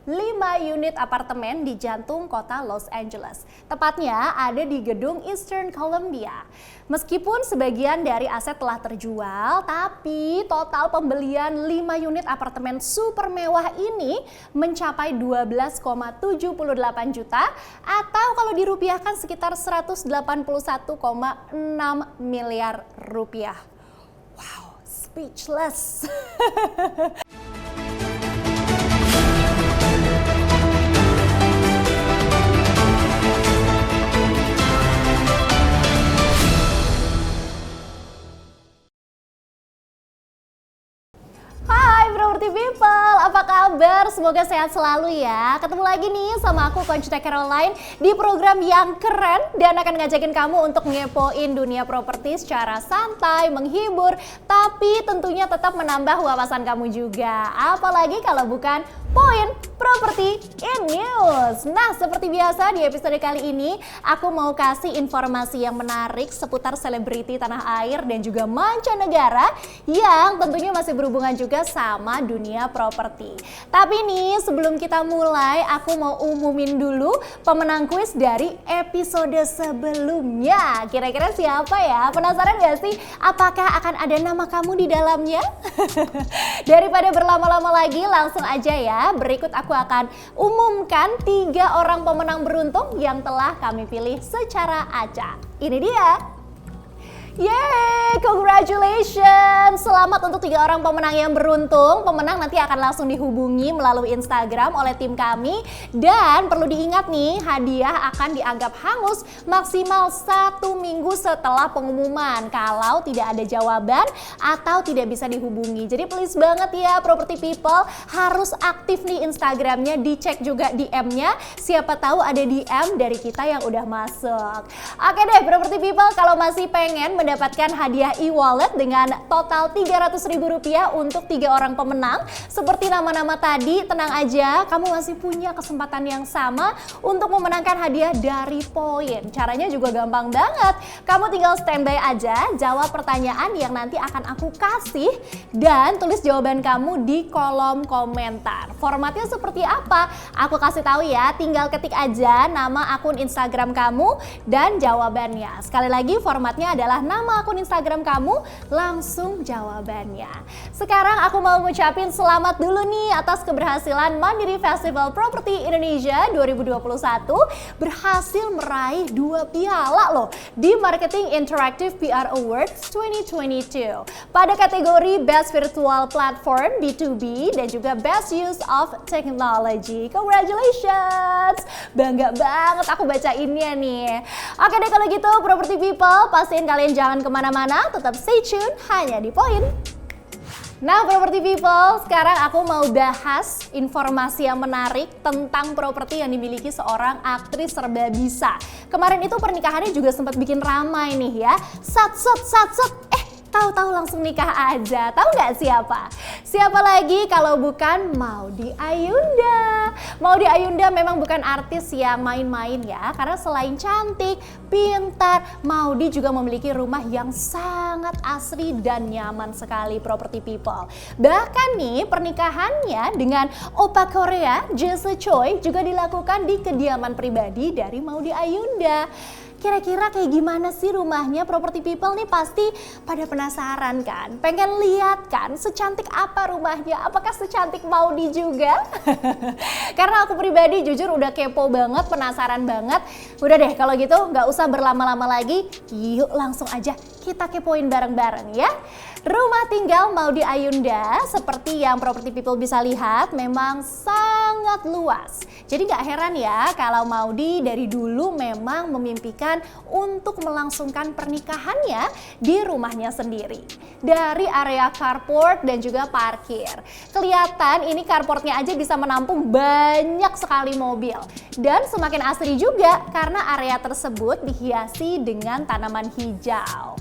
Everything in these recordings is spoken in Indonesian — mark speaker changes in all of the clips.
Speaker 1: 5 unit apartemen di jantung kota Los Angeles. Tepatnya ada di gedung Eastern Columbia. Meskipun sebagian dari aset telah terjual, tapi total pembelian 5 unit apartemen super mewah ini mencapai 12,78 juta atau kalau dirupiahkan sekitar 181,6 miliar rupiah. Wow, speechless. Property People, apa kabar? Semoga sehat selalu ya. Ketemu lagi nih sama aku Conchita Caroline di program yang keren dan akan ngajakin kamu untuk ngepoin dunia properti secara santai, menghibur, tapi tentunya tetap menambah wawasan kamu juga. Apalagi kalau bukan Poin Property in News. Nah, seperti biasa di episode kali ini aku mau kasih informasi yang menarik seputar selebriti tanah air dan juga mancanegara yang tentunya masih berhubungan juga sama dunia properti. Tapi nih, sebelum kita mulai, aku mau umumin dulu pemenang kuis dari episode sebelumnya. Kira-kira siapa ya? Penasaran gak sih? Apakah akan ada nama kamu di dalamnya? Daripada berlama-lama lagi, langsung aja ya. Berikut aku akan umumkan 3 orang pemenang beruntung yang telah kami pilih secara acak. Ini dia. Yeay, congratulations! Selamat untuk 3 orang pemenang yang beruntung. Pemenang nanti akan langsung dihubungi melalui Instagram oleh tim kami. Dan perlu diingat nih, hadiah akan dianggap hangus maksimal 1 minggu setelah pengumuman kalau tidak ada jawaban atau tidak bisa dihubungi. Jadi please banget ya Property People, harus aktif nih Instagramnya, dicek juga DM-nya. Siapa tahu ada DM dari kita yang udah masuk. Oke deh Property People, kalau masih pengen mendapatkan hadiah e-wallet dengan total Rp300.000 untuk 3 orang pemenang. Seperti nama-nama tadi, tenang aja, kamu masih punya kesempatan yang sama untuk memenangkan hadiah dari Poin. Caranya juga gampang banget. Kamu tinggal standby aja, jawab pertanyaan yang nanti akan aku kasih dan tulis jawaban kamu di kolom komentar. Formatnya seperti apa? Aku kasih tahu ya, tinggal ketik aja nama akun Instagram kamu dan jawabannya. Sekali lagi, formatnya adalah nama akun Instagram kamu, langsung jawabannya. Sekarang aku mau ngucapin selamat dulu nih atas keberhasilan Mandiri Festival Property Indonesia 2021 berhasil meraih 2 piala loh di Marketing Interactive PR Awards 2022 pada kategori Best Virtual Platform B2B dan juga Best Use of Technology. Congratulations! Bangga banget aku bacainnya nih. Oke deh kalau gitu Property People, pastiin kalian jangan kemana-mana, tetap stay tune hanya di Poin. Nah Property People, sekarang aku mau bahas informasi yang menarik tentang properti yang dimiliki seorang aktris serba bisa. Kemarin itu pernikahannya juga sempat bikin ramai nih ya. Sat, tahu-tahu langsung nikah aja. Tahu nggak siapa? Siapa lagi kalau bukan Maudy Ayunda. Maudy Ayunda memang bukan artis yang main-main ya, karena selain cantik, pintar, Maudy juga memiliki rumah yang sangat asri dan nyaman sekali Property People. Bahkan nih pernikahannya dengan Oppa Korea, Jesse Choi juga dilakukan di kediaman pribadi dari Maudy Ayunda. Kira-kira kayak gimana sih rumahnya Property People nih, pasti pada penasaran kan? Pengen lihat kan secantik apa rumahnya? Apakah secantik Maudy juga? Karena aku pribadi jujur udah kepo banget, penasaran banget. Udah deh kalau gitu nggak usah berlama-lama lagi, yuk langsung aja kita kepoin bareng-bareng ya. Rumah tinggal Maudy Ayunda seperti yang Property People bisa lihat memang sangat luas. Jadi gak heran ya kalau Maudy dari dulu memang memimpikan untuk melangsungkan pernikahannya di rumahnya sendiri. Dari area carport dan juga parkir. Kelihatan ini carportnya aja bisa menampung banyak sekali mobil. Dan semakin asri juga karena area tersebut dihiasi dengan tanaman hijau.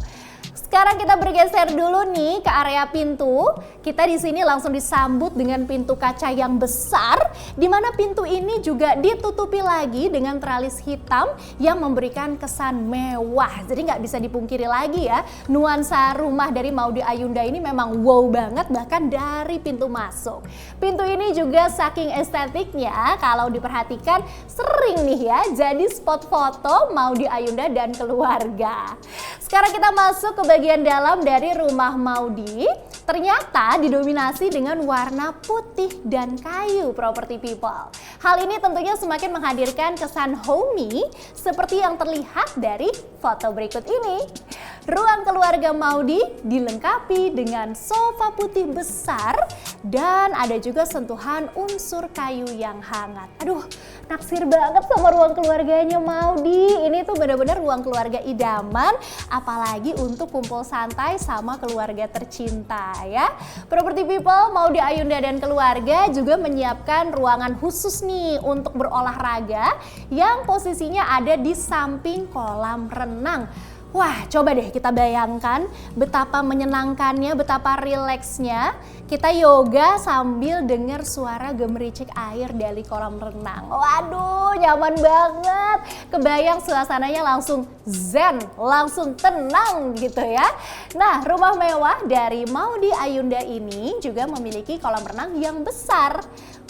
Speaker 1: Sekarang kita bergeser dulu nih ke area pintu. Kita di sini langsung disambut dengan pintu kaca yang besar, di mana pintu ini juga ditutupi lagi dengan teralis hitam yang memberikan kesan mewah. Jadi nggak bisa dipungkiri lagi ya, nuansa rumah dari Maudy Ayunda ini memang wow banget, bahkan dari pintu masuk. Pintu ini juga saking estetiknya, kalau diperhatikan sering nih ya jadi spot foto Maudy Ayunda dan keluarga. Sekarang kita masuk ke bagian dalam dari rumah Maudy. Ternyata didominasi dengan warna putih dan kayu, property people. Hal ini tentunya semakin menghadirkan kesan homey seperti yang terlihat dari foto berikut ini. Ruang keluarga Maudy dilengkapi dengan sofa putih besar dan ada juga sentuhan unsur kayu yang hangat. Aduh, naksir banget sama ruang keluarganya Maudy. Ini tuh benar-benar ruang keluarga idaman, apalagi untuk kumpul santai sama keluarga tercinta ya. Property people, Maudy Ayunda dan keluarga juga menyiapkan ruangan khusus nih untuk berolahraga yang posisinya ada di samping kolam renang. Wah, coba deh kita bayangkan betapa menyenangkannya, betapa rileksnya kita yoga sambil dengar suara gemericik air dari kolam renang. Waduh, nyaman banget. Kebayang suasananya langsung zen, langsung tenang gitu ya. Nah, rumah mewah dari Maudy Ayunda ini juga memiliki kolam renang yang besar.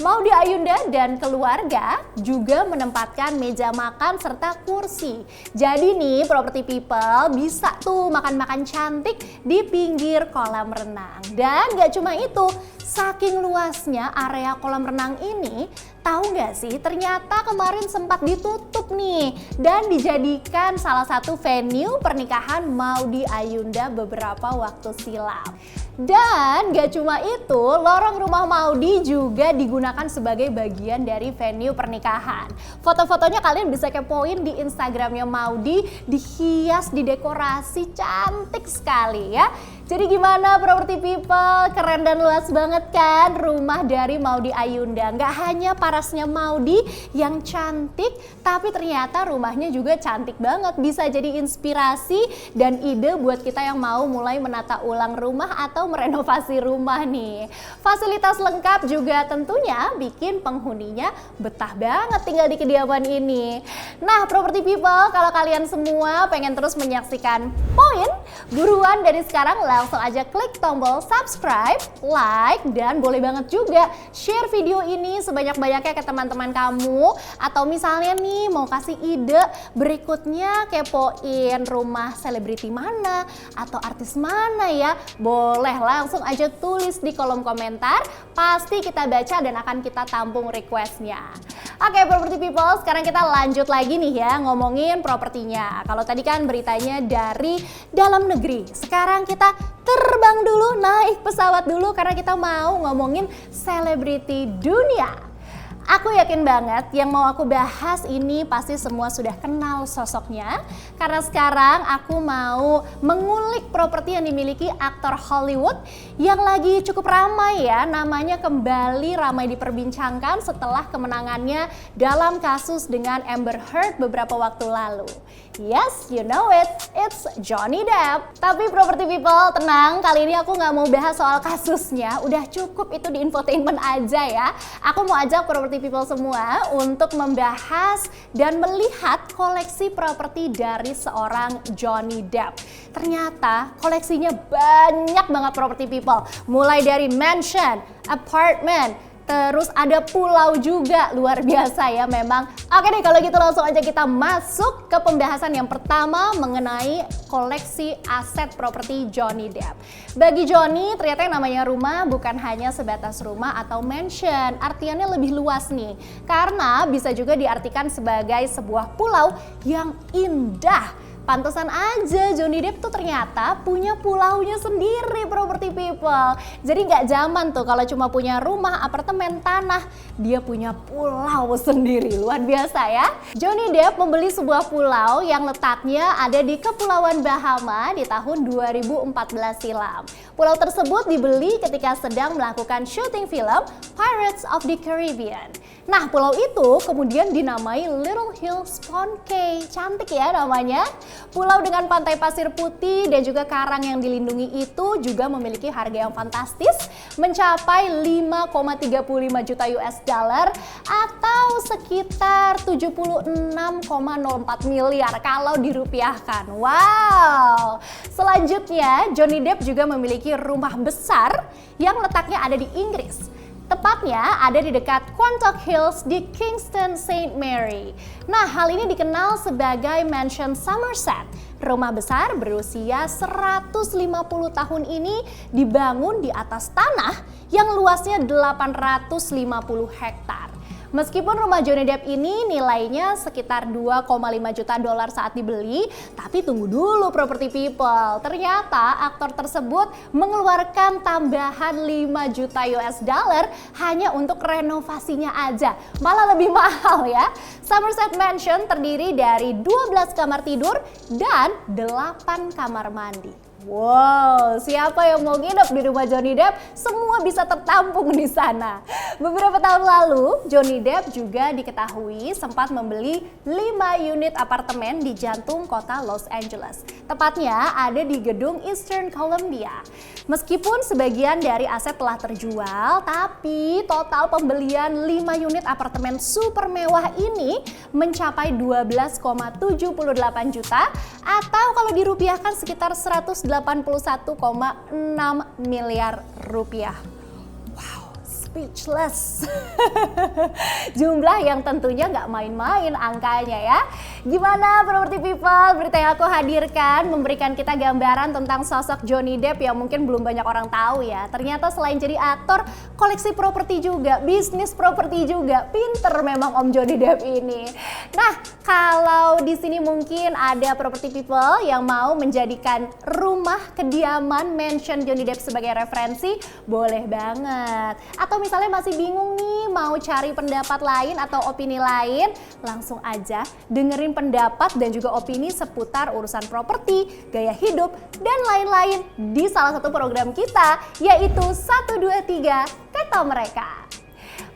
Speaker 1: Maudy Ayunda dan keluarga juga menempatkan meja makan serta kursi. Jadi nih property people bisa tuh makan-makan cantik di pinggir kolam renang. Dan gak cuma itu, saking luasnya area kolam renang ini, tahu nggak sih ternyata kemarin sempat ditutup nih dan dijadikan salah satu venue pernikahan Maudy Ayunda beberapa waktu silam. Dan gak cuma itu, lorong rumah Maudy juga digunakan sebagai bagian dari venue pernikahan. Foto-fotonya kalian bisa kepoin di Instagramnya Maudy, dihias, didekorasi cantik sekali ya. Jadi gimana property people, keren dan luas banget kan rumah dari Maudy Ayunda. Gak hanya parasnya Maudy yang cantik, tapi ternyata rumahnya juga cantik banget. Bisa jadi inspirasi dan ide buat kita yang mau mulai menata ulang rumah atau merenovasi rumah nih. Fasilitas lengkap juga tentunya bikin penghuninya betah banget tinggal di kediaman ini. Nah property people, kalau kalian semua pengen terus menyaksikan poin, buruan dari sekarang langsung aja klik tombol subscribe, like, dan boleh banget juga share video ini sebanyak-banyaknya ke teman-teman kamu. Atau misalnya nih mau kasih ide berikutnya kepoin rumah selebriti mana atau artis mana ya, boleh langsung aja tulis di kolom komentar. Pasti kita baca dan akan kita tampung requestnya. Oke property people, sekarang kita lanjut lagi nih ya ngomongin propertinya. Kalau tadi kan beritanya dari dalam negeri, sekarang kita terbang dulu, naik pesawat dulu karena kita mau ngomongin selebriti dunia. Aku yakin banget yang mau aku bahas ini pasti semua sudah kenal sosoknya. Karena sekarang aku mau mengulik properti yang dimiliki aktor Hollywood yang lagi cukup ramai ya. Namanya kembali ramai diperbincangkan setelah kemenangannya dalam kasus dengan Amber Heard beberapa waktu lalu. Yes, you know it, it's Johnny Depp. Tapi property people tenang, kali ini aku nggak mau bahas soal kasusnya. Udah cukup itu di infotainment aja ya. Aku mau ajak property people semua untuk membahas dan melihat koleksi properti dari seorang Johnny Depp. Ternyata koleksinya banyak banget property people. Mulai dari mansion, apartment, terus ada pulau juga, luar biasa ya memang. Oke deh kalau gitu langsung aja kita masuk ke pembahasan yang pertama mengenai koleksi aset properti Johnny Depp. Bagi Johnny ternyata yang namanya rumah bukan hanya sebatas rumah atau mansion, artiannya lebih luas nih. Karena bisa juga diartikan sebagai sebuah pulau yang indah. Pantesan aja Johnny Depp tuh ternyata punya pulaunya sendiri property people. Jadi nggak zaman tuh kalau cuma punya rumah, apartemen, tanah. Dia punya pulau sendiri, luar biasa ya. Johnny Depp membeli sebuah pulau yang letaknya ada di Kepulauan Bahama di tahun 2014 silam. Pulau tersebut dibeli ketika sedang melakukan syuting film Pirates of the Caribbean. Nah, pulau itu kemudian dinamai Little Hills Pound Cay. Cantik ya namanya. Pulau dengan pantai pasir putih dan juga karang yang dilindungi itu juga memiliki harga yang fantastis, mencapai 5,35 juta US dollar atau sekitar 76,04 miliar kalau dirupiahkan. Wow. Selanjutnya, Johnny Depp juga memiliki rumah besar yang letaknya ada di Inggris. Tepatnya ada di dekat Quantock Hills di Kingston St. Mary. Nah, hal ini dikenal sebagai Mansion Somerset. Rumah besar berusia 150 tahun ini dibangun di atas tanah yang luasnya 850 hektar. Meskipun rumah Johnny Depp ini nilainya sekitar 2,5 juta dolar saat dibeli, tapi tunggu dulu property people. Ternyata aktor tersebut mengeluarkan tambahan 5 juta US dollar hanya untuk renovasinya aja. Malah lebih mahal ya. Somerset Mansion terdiri dari 12 kamar tidur dan 8 kamar mandi. Wow, siapa yang mau nginep di rumah Johnny Depp? Semua bisa tertampung di sana. Beberapa tahun lalu, Johnny Depp juga diketahui sempat membeli 5 unit apartemen di jantung kota Los Angeles. Tepatnya ada di gedung Eastern Columbia. Meskipun sebagian dari aset telah terjual, tapi total pembelian 5 unit apartemen super mewah ini mencapai 12,78 juta atau kalau dirupiahkan sekitar 181,6 miliar rupiah. Wow, speechless. Jumlah yang tentunya nggak main-main angkanya ya. Gimana property people? Berita yang aku hadirkan memberikan kita gambaran tentang sosok Johnny Depp yang mungkin belum banyak orang tahu ya. Ternyata selain jadi aktor, koleksi properti juga, bisnis properti juga. Pinter memang Om Johnny Depp ini. Nah, kalau di sini mungkin ada property people yang mau menjadikan rumah kediaman mansion Johnny Depp sebagai referensi, boleh banget. Atau misalnya masih bingung nih mau cari pendapat lain atau opini lain, langsung aja dengerin pendapat dan juga opini seputar urusan properti, gaya hidup, dan lain-lain di salah satu program kita, yaitu 123 Kata Mereka.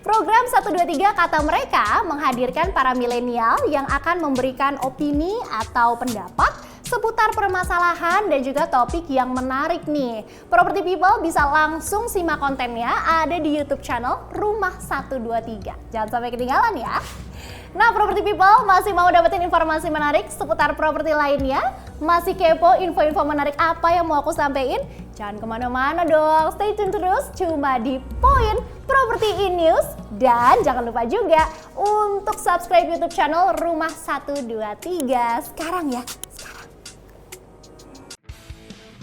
Speaker 1: Program 123 Kata Mereka menghadirkan para milenial yang akan memberikan opini atau pendapat seputar permasalahan dan juga topik yang menarik nih. Property people bisa langsung simak kontennya ada di YouTube channel Rumah 123. Jangan sampai ketinggalan ya. Nah, property people masih mau dapetin informasi menarik seputar properti lainnya? Masih kepo info-info menarik apa yang mau aku sampein? Jangan kemana-mana dong, stay tune terus cuma di Poin Property in News. Dan jangan lupa juga untuk subscribe YouTube channel Rumah 123 sekarang ya.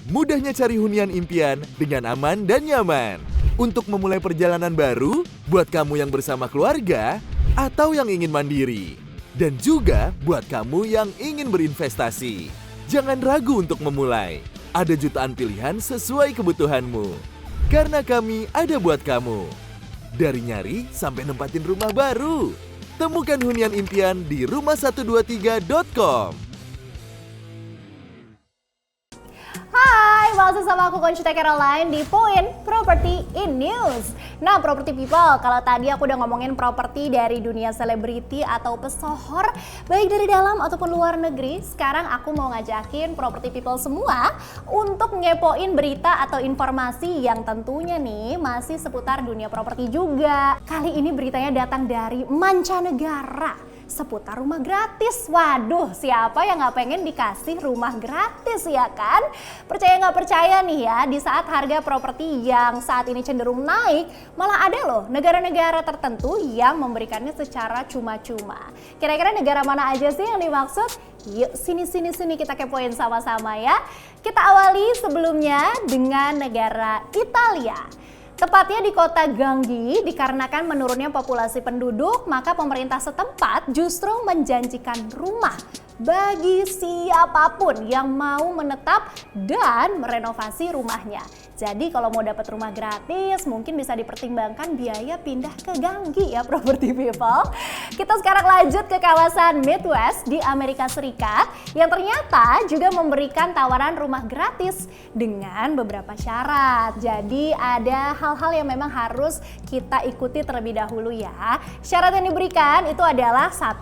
Speaker 2: Mudahnya cari hunian impian dengan aman dan nyaman. Untuk memulai perjalanan baru, buat kamu yang bersama keluarga atau yang ingin mandiri. Dan juga buat kamu yang ingin berinvestasi. Jangan ragu untuk memulai. Ada jutaan pilihan sesuai kebutuhanmu. Karena kami ada buat kamu. Dari nyari sampai nempatin rumah baru. Temukan hunian impian di rumah123.com.
Speaker 1: Hai, masih sama aku Conchita Caroline di Poin Property in News. Nah, property people, kalau tadi aku udah ngomongin properti dari dunia selebriti atau pesohor, baik dari dalam ataupun luar negeri, sekarang aku mau ngajakin property people semua untuk ngepoin berita atau informasi yang tentunya nih masih seputar dunia properti juga. Kali ini beritanya datang dari mancanegara. Seputar rumah gratis. Waduh, siapa yang nggak pengen dikasih rumah gratis ya kan? Percaya nggak percaya nih ya, di saat harga properti yang saat ini cenderung naik, malah ada loh negara-negara tertentu yang memberikannya secara cuma-cuma. Kira-kira negara mana aja sih yang dimaksud? Yuk sini kita kepoin sama-sama ya. Kita awali sebelumnya dengan negara Italia. Tepatnya di kota Ganggi, dikarenakan menurunnya populasi penduduk, maka pemerintah setempat justru menjanjikan rumah bagi siapapun yang mau menetap dan merenovasi rumahnya. Jadi kalau mau dapat rumah gratis, mungkin bisa dipertimbangkan biaya pindah ke Ganggi ya property people. Kita sekarang lanjut ke kawasan Midwest di Amerika Serikat yang ternyata juga memberikan tawaran rumah gratis dengan beberapa syarat. Jadi ada hal-hal yang memang harus kita ikuti terlebih dahulu ya. Syarat yang diberikan itu adalah 1,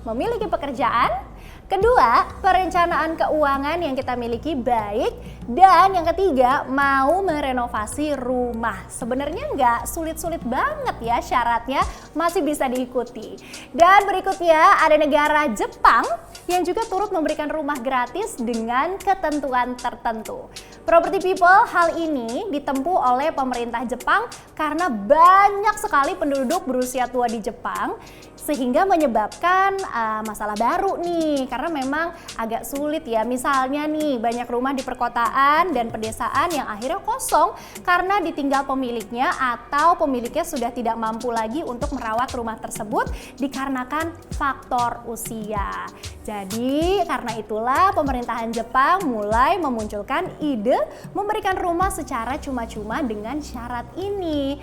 Speaker 1: memiliki pekerjaan. Kedua, perencanaan keuangan yang kita miliki baik. Dan yang ketiga, mau merenovasi rumah. Sebenarnya nggak sulit-sulit banget ya syaratnya, masih bisa diikuti. Dan berikutnya ada negara Jepang yang juga turut memberikan rumah gratis dengan ketentuan tertentu. Property People, hal ini ditempuh oleh pemerintah Jepang karena banyak sekali penduduk berusia tua di Jepang sehingga menyebabkan masalah baru nih karena memang agak sulit ya. Misalnya nih banyak rumah di perkotaan dan pedesaan yang akhirnya kosong karena ditinggal pemiliknya atau pemiliknya sudah tidak mampu lagi untuk merawat rumah tersebut dikarenakan faktor usia. Jadi karena itulah pemerintahan Jepang mulai memunculkan ide memberikan rumah secara cuma-cuma dengan syarat ini.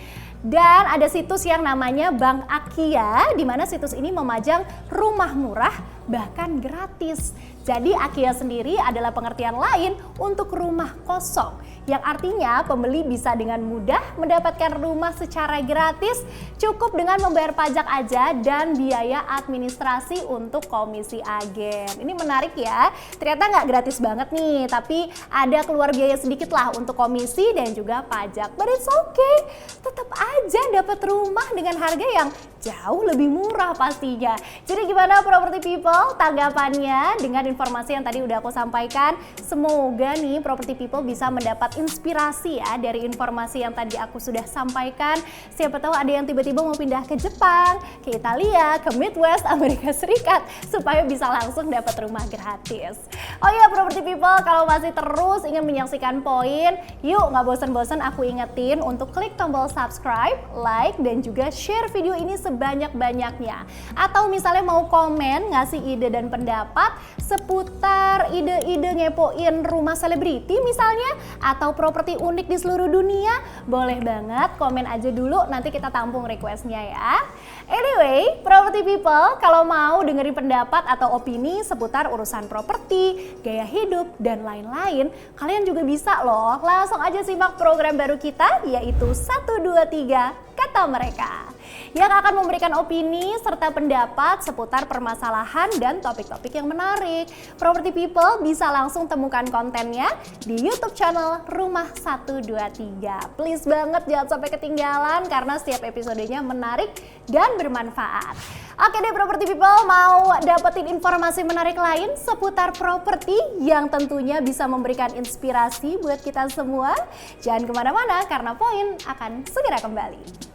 Speaker 1: Dan ada situs yang namanya Bank Akia, di mana situs ini memajang rumah murah bahkan gratis. Jadi Akia sendiri adalah pengertian lain untuk rumah kosong, yang artinya pembeli bisa dengan mudah mendapatkan rumah secara gratis cukup dengan membayar pajak aja dan biaya administrasi untuk komisi agen. Ini menarik ya, ternyata nggak gratis banget nih, tapi ada keluar biaya sedikit lah untuk komisi dan juga pajak. But it's okay, tetap aja dapat rumah dengan harga yang jauh lebih murah pastinya. Jadi gimana Property People tanggapannya dengan informasi yang tadi udah aku sampaikan? Semoga nih Property People bisa mendapat inspirasi ya dari informasi yang tadi aku sudah sampaikan. Siapa tahu ada yang tiba-tiba mau pindah ke Jepang, ke Italia, ke Midwest, Amerika Serikat supaya bisa langsung dapat rumah gratis. Oh iya Property People, kalau masih terus ingin menyaksikan Poin, yuk nggak bosan-bosan aku ingetin untuk klik tombol subscribe, like, dan juga share video ini sebanyak-banyaknya. Atau misalnya mau komen, ngasih ide dan pendapat seputar ide-ide ngepoin rumah selebriti misalnya, atau properti unik di seluruh dunia, boleh banget komen aja dulu, nanti kita tampung requestnya ya. Anyway, Property People, kalau mau dengerin pendapat atau opini seputar urusan properti, gaya hidup, dan lain-lain, kalian juga bisa loh langsung aja simak program baru kita, yaitu 123 Kata Mereka, yang akan memberikan opini serta pendapat seputar permasalahan dan topik-topik yang menarik. Property People bisa langsung temukan kontennya di YouTube channel Rumah 123. Please banget jangan sampai ketinggalan karena setiap episodenya menarik dan bermanfaat. Oke deh Property People, mau dapetin informasi menarik lain seputar properti yang tentunya bisa memberikan inspirasi buat kita semua? Jangan kemana-mana karena Poin akan segera kembali.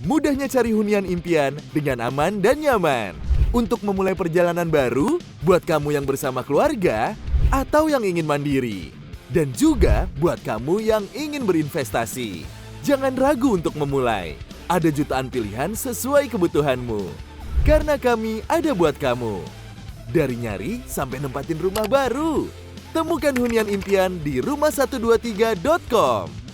Speaker 2: Mudahnya cari hunian impian dengan aman dan nyaman. Untuk memulai perjalanan baru, buat kamu yang bersama keluarga atau yang ingin mandiri. Dan juga buat kamu yang ingin berinvestasi. Jangan ragu untuk memulai. Ada jutaan pilihan sesuai kebutuhanmu. Karena kami ada buat kamu. Dari nyari sampai nempatin rumah baru. Temukan hunian impian di rumah123.com.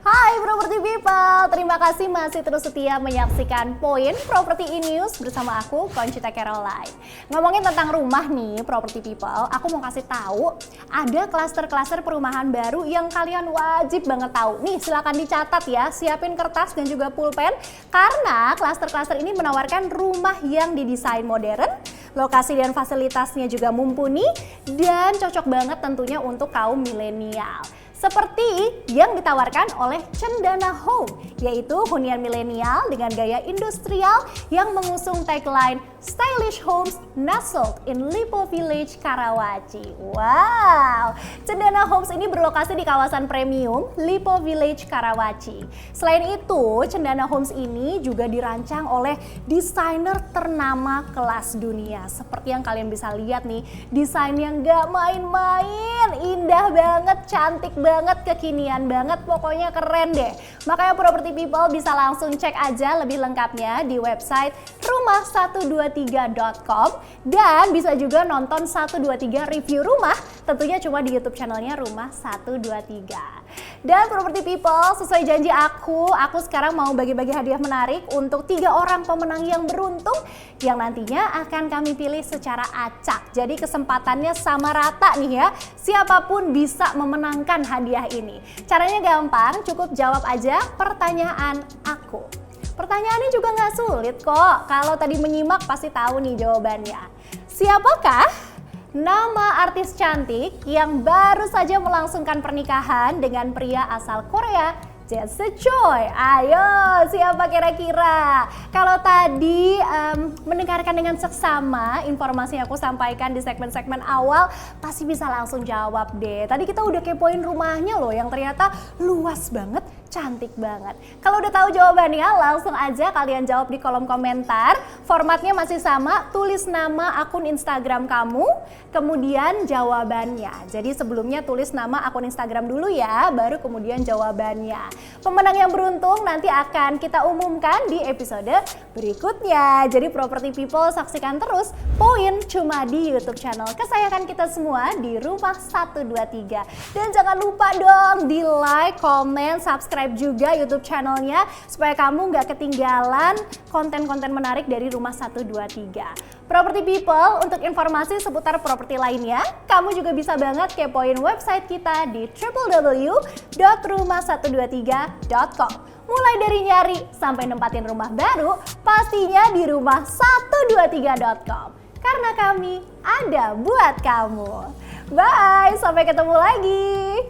Speaker 1: Hai Property People, terima kasih masih terus setia menyaksikan Poin Property E-News bersama aku, Conchita Caroline. Ngomongin tentang rumah nih Property People, aku mau kasih tahu ada klaster-klaster perumahan baru yang kalian wajib banget tahu. Nih silakan dicatat ya, siapin kertas dan juga pulpen karena klaster-klaster ini menawarkan rumah yang didesain modern, lokasi dan fasilitasnya juga mumpuni dan cocok banget tentunya untuk kaum milenial. Seperti yang ditawarkan oleh Cendana Home, yaitu hunian milenial dengan gaya industrial yang mengusung tagline Stylish Homes Nestled in Lippo Village, Karawaci. Wow, Cendana Homes ini berlokasi di kawasan premium Lippo Village, Karawaci. Selain itu, Cendana Homes ini juga dirancang oleh desainer ternama kelas dunia. Seperti yang kalian bisa lihat nih, desain yang gak main-main, indah banget, cantik banget, kekinian banget, pokoknya keren deh. Makanya Property People bisa langsung cek aja lebih lengkapnya di website rumah123.com dan bisa juga nonton 123 review rumah tentunya cuma di YouTube channelnya Rumah 123. Dan Property People, sesuai janji aku sekarang mau bagi-bagi hadiah menarik untuk 3 orang pemenang yang beruntung yang nantinya akan kami pilih secara acak. Jadi kesempatannya sama rata nih ya, siapapun bisa memenangkan hadiah ini. Caranya gampang, cukup jawab aja pertanyaan aku. Pertanyaannya juga nggak sulit kok, kalau tadi menyimak pasti tahu nih jawabannya. Siapakah nama artis cantik yang baru saja melangsungkan pernikahan dengan pria asal Korea, Jesse Choi? Ayo, siapa kira-kira? Kalau tadi mendengarkan dengan seksama informasi yang aku sampaikan di segmen-segmen awal, pasti bisa langsung jawab deh. Tadi kita udah kepoin rumahnya loh yang ternyata luas banget, cantik banget. Kalau udah tahu jawabannya, langsung aja kalian jawab di kolom komentar. Formatnya masih sama, tulis nama akun Instagram kamu, kemudian jawabannya. Jadi sebelumnya tulis nama akun Instagram dulu ya, baru kemudian jawabannya. Pemenang yang beruntung nanti akan kita umumkan di episode berikutnya. Jadi Property People, saksikan terus Poin cuma di YouTube channel kesayangan kita semua di Rumah 123. Dan jangan lupa dong di like, comment, subscribe juga YouTube channelnya supaya kamu nggak ketinggalan konten-konten menarik dari Rumah 123. Property People, untuk informasi seputar properti lainnya, kamu juga bisa banget kepoin website kita di www.rumah123.com. Mulai dari nyari sampai nempatin rumah baru, pastinya di rumah123.com. Karena kami ada buat kamu. Bye, sampai ketemu lagi.